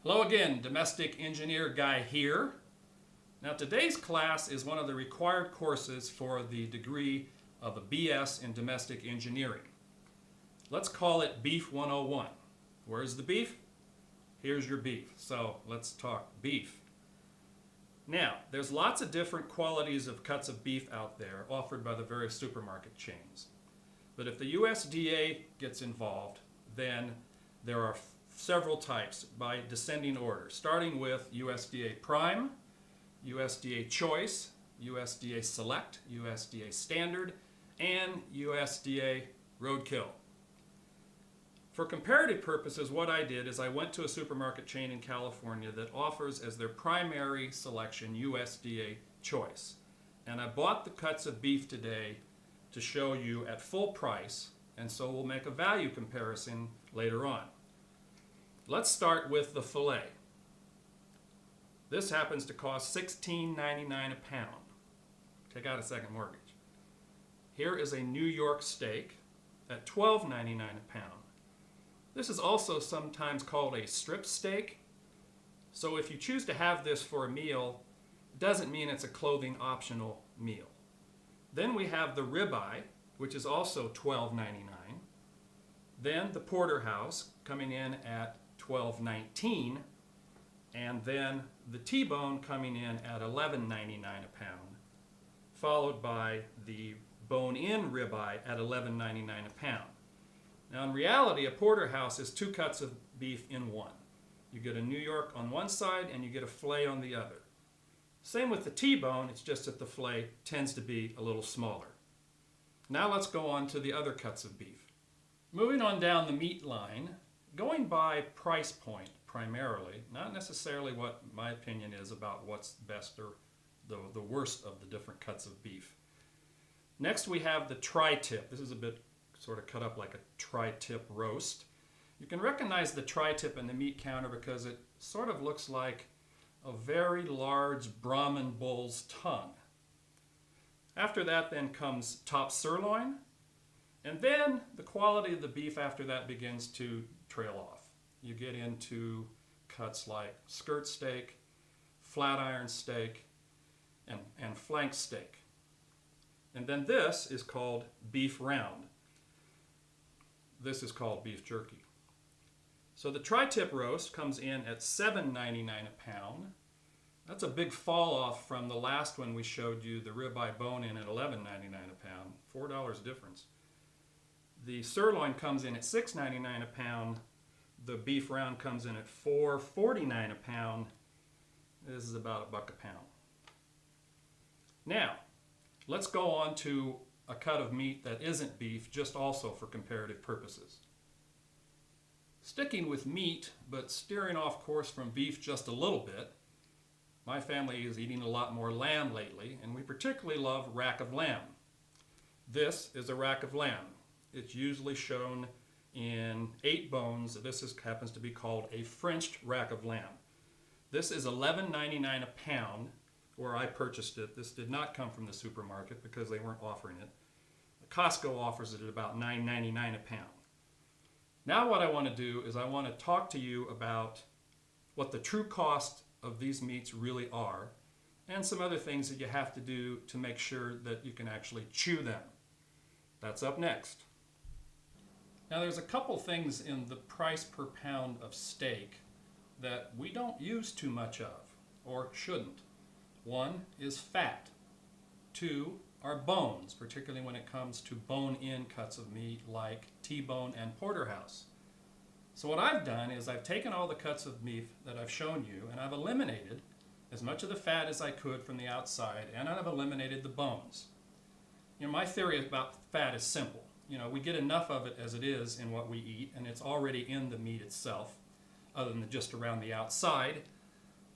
Hello again, Domestic Engineer Guy here. Now today's class is one of the required courses for the degree of a BS in Domestic Engineering. Let's call it Beef 101. Where's the beef? Here's your beef. So let's talk beef. Now, there's lots of different qualities of cuts of beef out there offered by the various supermarket chains. But if the USDA gets involved, then there are several types by descending order, starting with USDA Prime, USDA Choice, USDA Select, USDA Standard, and USDA Roadkill. For comparative purposes, what I did is I went to a supermarket chain in California that offers as their primary selection USDA Choice. And I bought the cuts of beef today to show you at full price, and so we'll make a value comparison later on. Let's start with the filet. This happens to cost $16.99 a pound. Take out a second mortgage. Here is a New York steak at $12.99 a pound. This is also sometimes called a strip steak. So if you choose to have this for a meal, it doesn't mean it's a clothing optional meal. Then we have the ribeye, which is also $12.99. Then the porterhouse coming in at $12.19, and then the T-bone coming in at $11.99 a pound, followed by the bone-in ribeye at $11.99 a pound. Now in reality, a porterhouse is two cuts of beef in one. You get a New York on one side and you get a filet on the other. Same with the T-bone, it's just that the filet tends to be a little smaller. Now let's go on to the other cuts of beef. Moving on down the meat line, going by price point primarily, not necessarily what my opinion is about what's best or the worst of the different cuts of beef. Next we have the tri-tip. This is a bit sort of cut up like a tri-tip roast. You can recognize the tri-tip in the meat counter because it sort of looks like a very large Brahman bull's tongue. After that then comes top sirloin, and then the quality of the beef after that begins to trail off. You get into cuts like skirt steak, flat iron steak, and flank steak. And then this is called beef round. This is called beef jerky. So the tri-tip roast comes in at $7.99 a pound. That's a big fall off from the last one we showed you, the ribeye bone-in at $11.99 a pound, $4 difference. The sirloin comes in at $6.99 a pound. The beef round comes in at $4.49 a pound. This is about $1 a pound. Now, let's go on to a cut of meat that isn't beef, just also for comparative purposes. Sticking with meat, but steering off course from beef just a little bit, my family is eating a lot more lamb lately, and we particularly love rack of lamb. This is a rack of lamb. It's usually shown in 8 bones. This happens to be called a Frenched rack of lamb. This is $11.99 a pound, where I purchased it. This did not come from the supermarket because they weren't offering it. Costco offers it at about $9.99 a pound. Now what I want to do is I want to talk to you about what the true cost of these meats really are, and some other things that you have to do to make sure that you can actually chew them. That's up next. Now there's a couple things in the price per pound of steak that we don't use too much of, or shouldn't. One is fat. 2 are bones, particularly when it comes to bone-in cuts of meat like T-bone and porterhouse. So what I've done is I've taken all the cuts of beef that I've shown you and I've eliminated as much of the fat as I could from the outside, and I've eliminated the bones. You know, my theory about fat is simple. You know, we get enough of it as it is in what we eat, and it's already in the meat itself, other than just around the outside.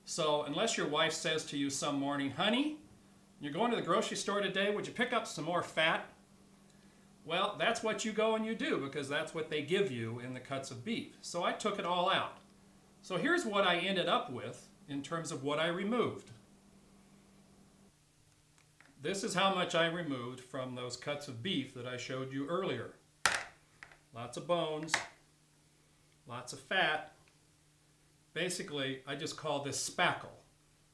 So unless your wife says to you some morning, honey, you're going to the grocery store today, would you pick up some more fat? Well, that's what you go and you do, because that's what they give you in the cuts of beef. So I took it all out. So here's what I ended up with in terms of what I removed. This is how much I removed from those cuts of beef that I showed you earlier. Lots of bones, lots of fat, Basically, I just call this spackle,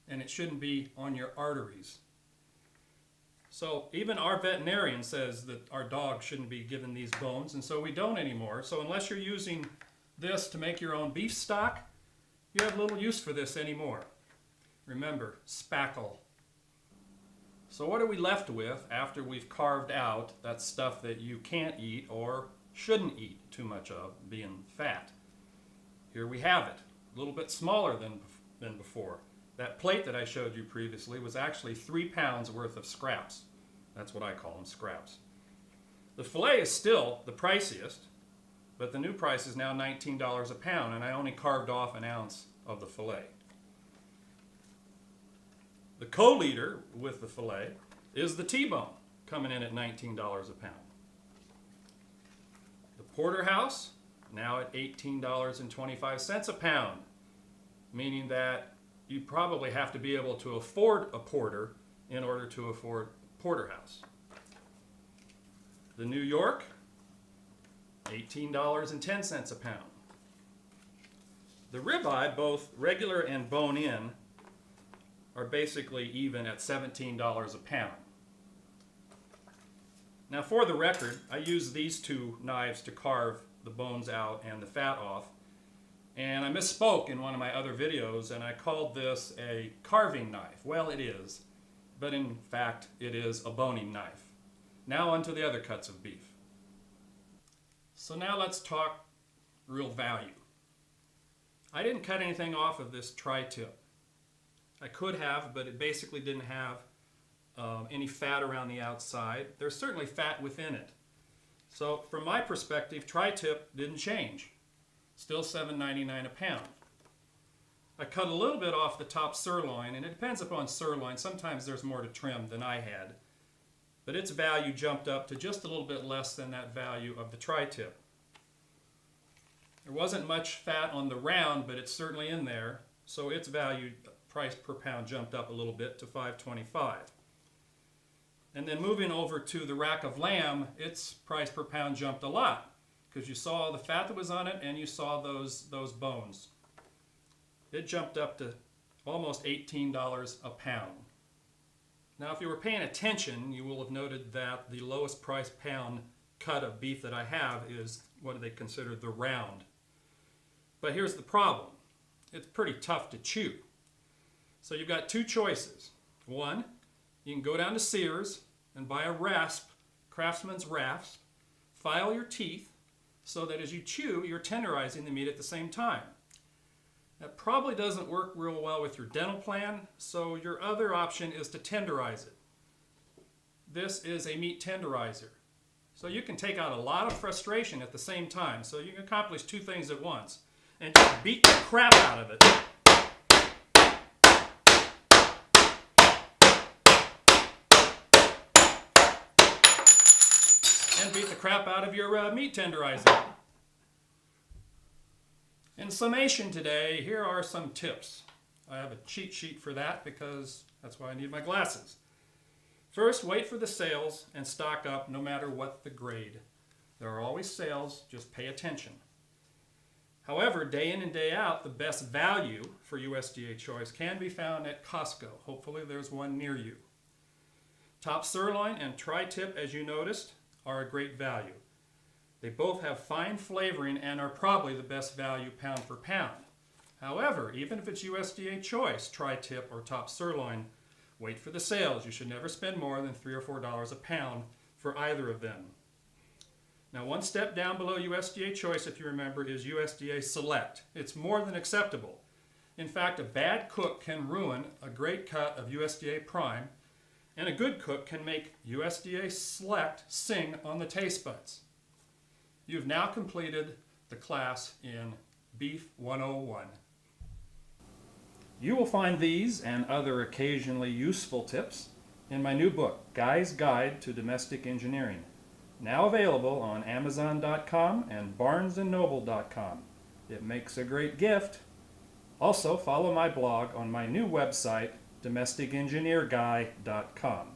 and it shouldn't be on your arteries. So even our veterinarian says that our dog shouldn't be given these bones, and so we don't anymore. So unless you're using this to make your own beef stock, you have little use for this anymore. Remember, spackle. So what are we left with after we've carved out that stuff that you can't eat or shouldn't eat too much of, being fat? Here we have it, a little bit smaller than before. That plate that I showed you previously was actually 3 pounds worth of scraps. That's what I call them, scraps. The fillet is still the priciest, but the new price is now $19 a pound, and I only carved off an ounce of the fillet. The co-leader with the fillet is the T-bone, coming in at $19 a pound. The porterhouse, now at $18.25 a pound, meaning that you probably have to be able to afford a porter in order to afford porterhouse. The New York, $18.10 a pound. The ribeye, both regular and bone-in, are basically even at $17 a pound. Now for the record, I use these two knives to carve the bones out and the fat off, and I misspoke in one of my other videos and I called this a carving knife. Well, it is, but in fact it is a boning knife. Now onto the other cuts of beef. So now let's talk real value. I didn't cut anything off of this tri-tip. I could have, but it basically didn't have any fat around the outside. There's certainly fat within it. So from my perspective, tri-tip didn't change. Still $7.99 a pound. I cut a little bit off the top sirloin, and it depends upon sirloin. Sometimes there's more to trim than I had. But its value jumped up to just a little bit less than that value of the tri-tip. There wasn't much fat on the round, but it's certainly in there. So its value, price per pound, jumped up a little bit to $5.25. And then moving over to the rack of lamb, its price per pound jumped a lot because you saw the fat that was on it and you saw those bones. It jumped up to almost $18 a pound. Now if you were paying attention, you will have noted that the lowest price pound cut of beef that I have is what they consider the round. But here's the problem. It's pretty tough to chew. So you've got two choices. One, you can go down to Sears and buy a rasp, Craftsman's rasp, file your teeth so that as you chew, you're tenderizing the meat at the same time. That probably doesn't work real well with your dental plan, so your other option is to tenderize it. This is a meat tenderizer. So you can take out a lot of frustration at the same time, so you can accomplish two things at once and just beat the crap out of it. And beat the crap out of your meat tenderizer. In summation today, here are some tips. I have a cheat sheet for that because that's why I need my glasses. First, wait for the sales and stock up no matter what the grade. There are always sales, just pay attention. However, day in and day out, the best value for USDA choice can be found at Costco. Hopefully there's one near you. Top sirloin and tri-tip, as you noticed, are a great value. They both have fine flavoring and are probably the best value pound for pound. However, even if it's USDA choice, tri-tip or top sirloin, wait for the sales. You should never spend more than $3 or $4 a pound for either of them. Now, one step down below USDA choice, if you remember, is USDA select. It's more than acceptable. In fact, a bad cook can ruin a great cut of USDA prime, and a good cook can make USDA select sing on the taste buds. You've now completed the class in Beef 101. You will find these and other occasionally useful tips in my new book, Guy's Guide to Domestic Engineering, now available on Amazon.com and BarnesandNoble.com. It makes a great gift. Also, follow my blog on my new website, DomesticEngineerGuy.com.